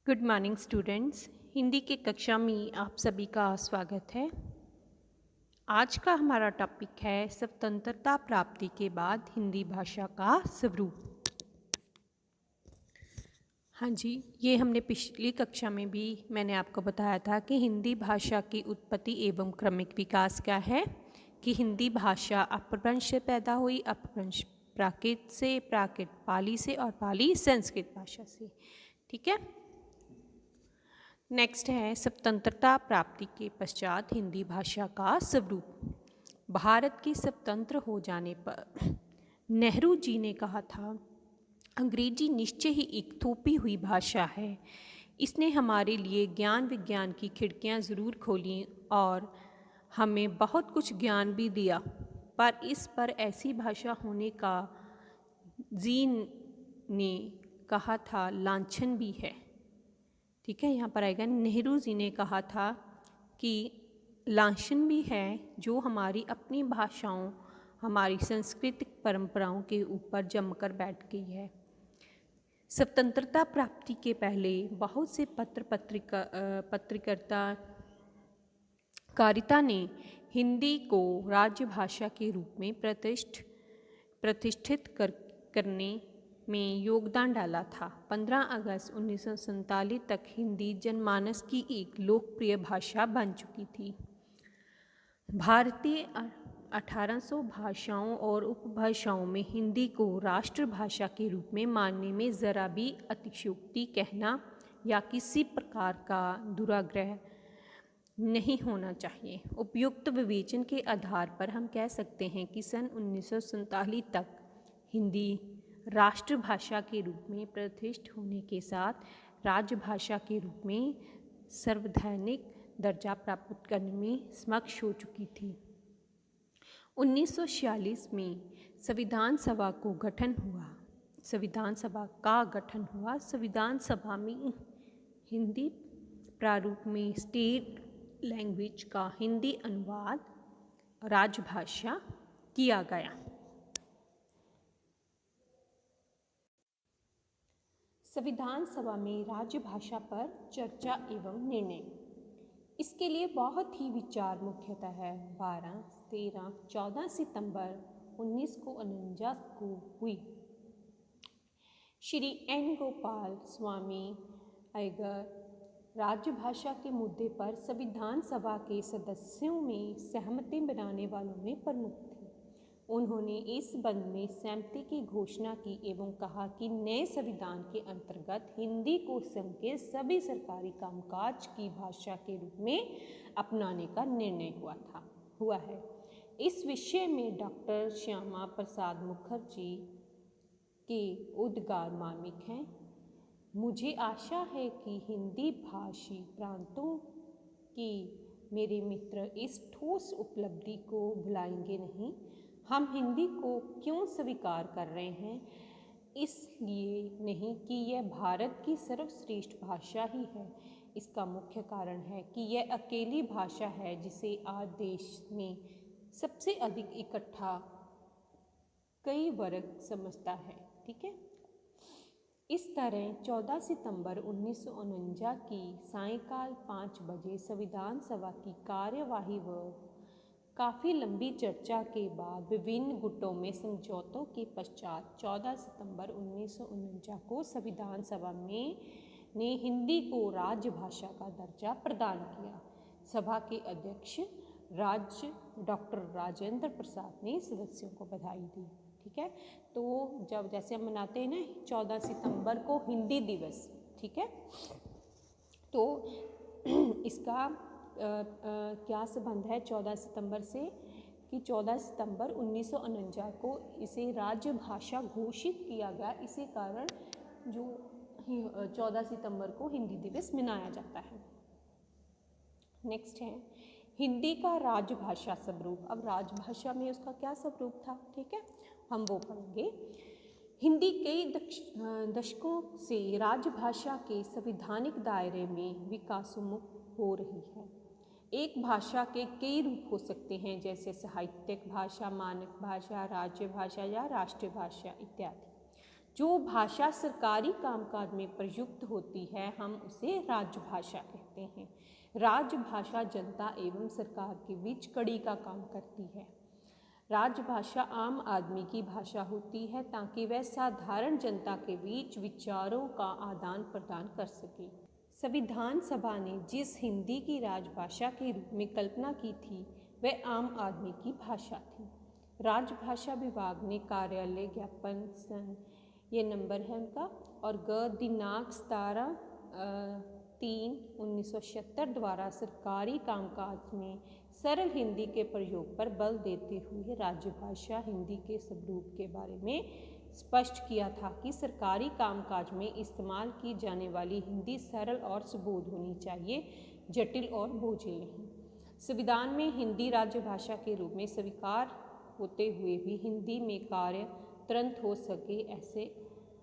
Good morning students. Hindi की कक्षा में आप सभी का स्वागत है। आज का हमारा टॉपिक है स्वतंत्रता प्राप्ति के बाद हिंदी भाषा का स्वरूप। हाँ जी, ये हमने पिछली कक्षा में भी मैंने आपको बताया था कि हिंदी भाषा की उत्पत्ति एवं क्रमिक विकास क्या है। कि हिंदी भाषा अपभ्रंश से पैदा हुई, अपभ्रंश प्राकृत से, प्राकृत पाली से और पाली संस्कृत भाषा से। ठीक है। नेक्स्ट है स्वतंत्रता प्राप्ति के पश्चात हिंदी भाषा का स्वरूप। भारत के स्वतंत्र हो जाने पर नेहरू जी ने कहा था, अंग्रेजी निश्चय ही एक थोपी हुई भाषा है। इसने हमारे लिए ज्ञान विज्ञान की खिड़कियां ज़रूर खोलीं और हमें बहुत कुछ ज्ञान भी दिया, पर इस पर ऐसी भाषा होने का जी ने कहा था लांछन भी है। ठीक है, यहाँ पर आएगा नेहरू जी ने कहा था कि लांछन भी है जो हमारी अपनी भाषाओं, हमारी सांस्कृतिक परंपराओं के ऊपर जमकर बैठ गई है। स्वतंत्रता प्राप्ति के पहले बहुत से पत्रकारिता कारिता ने हिंदी को राजभाषा के रूप में प्रतिष्ठित करने में योगदान डाला था। 15 अगस्त 1947 तक हिंदी जनमानस की एक लोकप्रिय भाषा बन चुकी थी। भारतीय 1800 भाषाओं और उपभाषाओं में हिंदी को राष्ट्रभाषा के रूप में मानने में ज़रा भी अतिशयोक्ति कहना या किसी प्रकार का दुराग्रह नहीं होना चाहिए। उपयुक्त विवेचन के आधार पर हम कह सकते हैं कि सन 1947 तक हिंदी राष्ट्रभाषा के रूप में प्रतिष्ठित होने के साथ राजभाषा के रूप में सार्वभौमिक दर्जा प्राप्त करने में सक्षम हो चुकी थी। 1946 में संविधान सभा का गठन हुआ। संविधान सभा में हिंदी प्रारूप में स्टेट लैंग्वेज का हिंदी अनुवाद राजभाषा किया गया। संविधान सभा में राजभाषा पर चर्चा एवं निर्णय, इसके लिए बहुत ही विचार मुख्यतः 12, 13, 14 सितंबर 1949 को हुई। श्री एन गोपाल स्वामी अय्यर राजभाषा के मुद्दे पर संविधान सभा के सदस्यों में सहमति बनाने वालों में प्रमुख थे। उन्होंने इस बंद में सहमति की घोषणा की एवं कहा कि नए संविधान के अंतर्गत हिंदी को संघ के सभी सरकारी कामकाज की भाषा के रूप में अपनाने का निर्णय हुआ है। इस विषय में डॉक्टर श्यामा प्रसाद मुखर्जी के उद्गार मार्मिक हैं। मुझे आशा है कि हिंदी भाषी प्रांतों की मेरे मित्र इस ठोस उपलब्धि को भुलाएंगे नहीं। हम हिंदी को क्यों स्वीकार कर रहे हैं? इसलिए नहीं कि यह भारत की सर्वश्रेष्ठ भाषा ही है। इसका मुख्य कारण है कि यह अकेली भाषा है जिसे आज देश में सबसे अधिक इकट्ठा कई वर्ग समझता है। ठीक है। इस तरह 14 सितंबर 1949 की सायंकाल 5 बजे संविधान सभा की कार्यवाही व काफ़ी लंबी चर्चा के बाद विभिन्न गुटों में समझौतों के पश्चात 14 सितंबर 1949 को संविधान सभा ने हिंदी को राजभाषा का दर्जा प्रदान किया। सभा के अध्यक्ष डॉक्टर राजेंद्र प्रसाद ने सदस्यों को बधाई दी। ठीक है। तो जब जैसे हम मनाते हैं ना 14 सितंबर को हिंदी दिवस, ठीक है, तो इसका क्या संबंध है 14 सितंबर से कि 14 सितंबर 1949 को इसे राजभाषा घोषित किया गया। इसी कारण जो 14 सितंबर को हिंदी दिवस मनाया जाता है। नेक्स्ट है हिंदी का राजभाषा स्वरूप। अब राजभाषा में उसका क्या स्वरूप था, ठीक है, हम वो पढ़ेंगे। हिंदी कई दशकों से राजभाषा के संवैधानिक दायरे में विकासोन्मुख हो रही है। एक भाषा के कई रूप हो सकते हैं, जैसे साहित्यिक भाषा, मानक भाषा, राज्य भाषा या राष्ट्रीय भाषा इत्यादि। जो भाषा सरकारी कामकाज में प्रयुक्त होती है हम उसे राजभाषा कहते हैं। राजभाषा जनता एवं सरकार के बीच कड़ी का काम करती है। राजभाषा आम आदमी की भाषा होती है ताकि वह साधारण जनता के बीच विचारों का आदान प्रदान कर सके। संविधान सभा ने जिस हिंदी की राजभाषा के रूप में कल्पना की थी वह आम आदमी की भाषा थी। राजभाषा विभाग ने कार्यालय ज्ञापन सन ये नंबर है उनका और दिनांक 17/3/1976 द्वारा सरकारी कामकाज में सरल हिंदी के प्रयोग पर बल देते हुए राजभाषा हिंदी के स्वरूप के बारे में स्पष्ट किया था कि सरकारी कामकाज में इस्तेमाल की जाने वाली हिंदी सरल और सुबोध होनी चाहिए, जटिल और बोझिल नहीं। संविधान में हिंदी राजभाषा के रूप में स्वीकार होते हुए भी हिंदी में कार्य तुरंत हो सके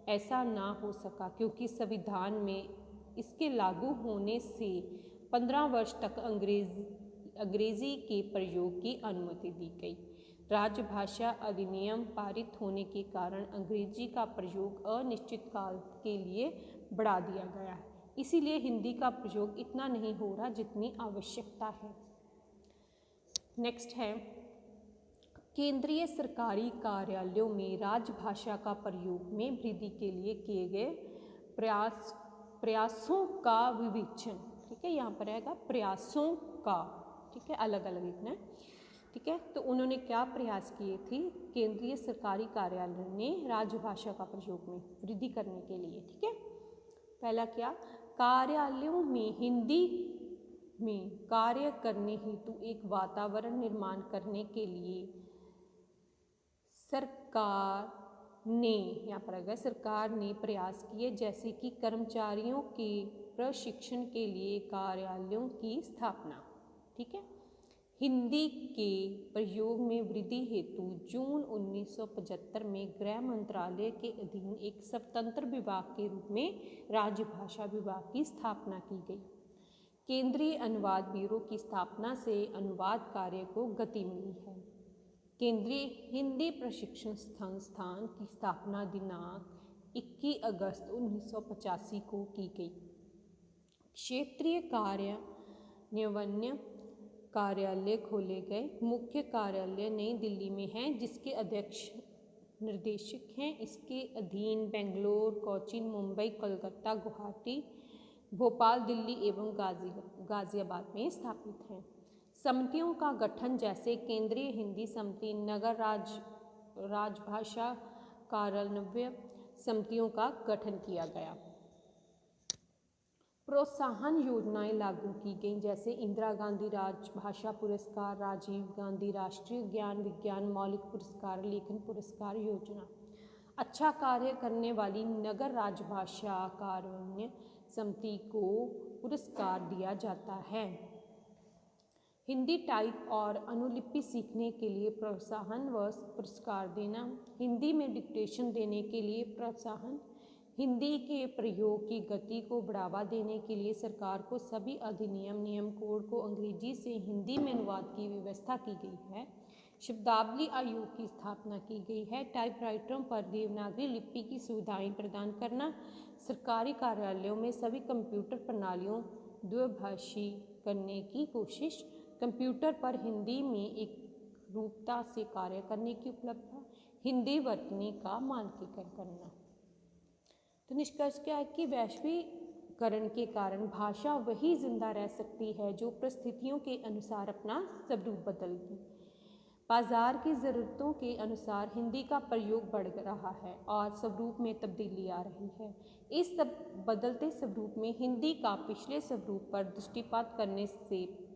ऐसा ना हो सका, क्योंकि संविधान में इसके लागू होने से 15 वर्ष तक अंग्रेजी के प्रयोग की अनुमति दी गई। राजभाषा अधिनियम पारित होने के कारण अंग्रेजी का प्रयोग अनिश्चित काल के लिए बढ़ा दिया गया है। इसीलिए हिंदी का प्रयोग इतना नहीं हो रहा जितनी आवश्यकता है। नेक्स्ट है, केंद्रीय सरकारी कार्यालयों में राजभाषा का प्रयोग में वृद्धि के लिए किए गए प्रयासों का विवेचन। ठीक है, यहाँ पर आएगा प्रयासों का, ठीक है, अलग अलग लिखना है। ठीक है, तो उन्होंने क्या प्रयास किए थे केंद्रीय सरकारी कार्यालय ने राजभाषा का प्रयोग में वृद्धि करने के लिए। ठीक है, पहला क्या, कार्यालयों में हिंदी में कार्य करने हेतु एक वातावरण निर्माण करने के लिए सरकार ने प्रयास किए, जैसे कि कर्मचारियों के प्रशिक्षण के लिए कार्यालयों की स्थापना। ठीक है, हिंदी के प्रयोग में वृद्धि हेतु जून 1975 में गृह मंत्रालय के अधीन एक स्वतंत्र विभाग के रूप में राजभाषा विभाग की स्थापना की गई। केंद्रीय अनुवाद ब्यूरो की स्थापना से अनुवाद कार्य को गति मिली है। केंद्रीय हिंदी प्रशिक्षण संस्थान की स्थापना दिनांक 21 अगस्त 1985 को की गई। क्षेत्रीय कार्यान्वयन कार्यालय खोले गए। मुख्य कार्यालय नई दिल्ली में है, जिसके अध्यक्ष निर्देशक हैं। इसके अधीन बेंगलोर, कोचीन, मुंबई, कोलकाता, गुवाहाटी, भोपाल, दिल्ली एवं गाजियाबाद में स्थापित हैं। समितियों का गठन, जैसे केंद्रीय हिंदी समिति, नगर राजभाषा कार्यान्वयन समितियों का गठन किया गया। प्रोत्साहन योजनाएं लागू की गईं, जैसे इंदिरा गांधी राजभाषा पुरस्कार, राजीव गांधी राष्ट्रीय ज्ञान विज्ञान मौलिक पुरस्कार, लेखन पुरस्कार योजना। अच्छा कार्य करने वाली नगर राजभाषा कार्यान्वयन समिति को पुरस्कार दिया जाता है। हिंदी टाइप और अनुलिपि सीखने के लिए प्रोत्साहन व पुरस्कार देना। हिंदी में डिक्टेशन देने के लिए प्रोत्साहन। हिंदी के प्रयोग की गति को बढ़ावा देने के लिए सरकार को सभी अधिनियम नियम कोड को अंग्रेजी से हिंदी में अनुवाद की व्यवस्था की गई है। शब्दावली आयोग की स्थापना की गई है। टाइपराइटरों पर देवनागरी लिपि की सुविधाएं प्रदान करना। सरकारी कार्यालयों में सभी कंप्यूटर प्रणालियों द्विभाषी करने की कोशिश। कंप्यूटर पर हिंदी में एक रूपता से कार्य करने की उपलब्धता। हिंदी वर्तनी का मानकीकरण करना। तो निष्कर्ष क्या है कि वैश्वीकरण के कारण भाषा वही जिंदा रह सकती है जो परिस्थितियों के अनुसार अपना स्वरूप बदलती। बाजार की ज़रूरतों के अनुसार हिंदी का प्रयोग बढ़ रहा है और स्वरूप में तब्दीली आ रही है। इस बदलते स्वरूप में हिंदी का पिछले स्वरूप पर दृष्टिपात करने से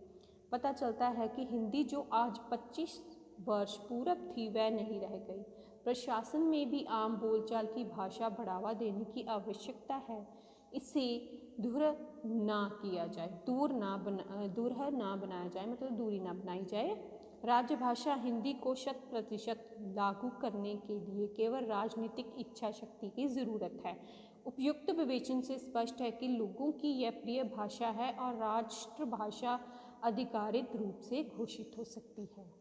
पता चलता है कि हिंदी जो आज 25 वर्ष पूर्व थी वह नहीं रह गई। प्रशासन में भी आम बोलचाल की भाषा बढ़ावा देने की आवश्यकता है। इसे दूर ना बनाया जाए, मतलब दूरी ना बनाई जाए। राजभाषा हिंदी को 100% लागू करने के लिए केवल राजनीतिक इच्छा शक्ति की ज़रूरत है। उपयुक्त विवेचन से स्पष्ट है कि लोगों की यह प्रिय भाषा है और राष्ट्रभाषा अधिकारित रूप से घोषित हो सकती है।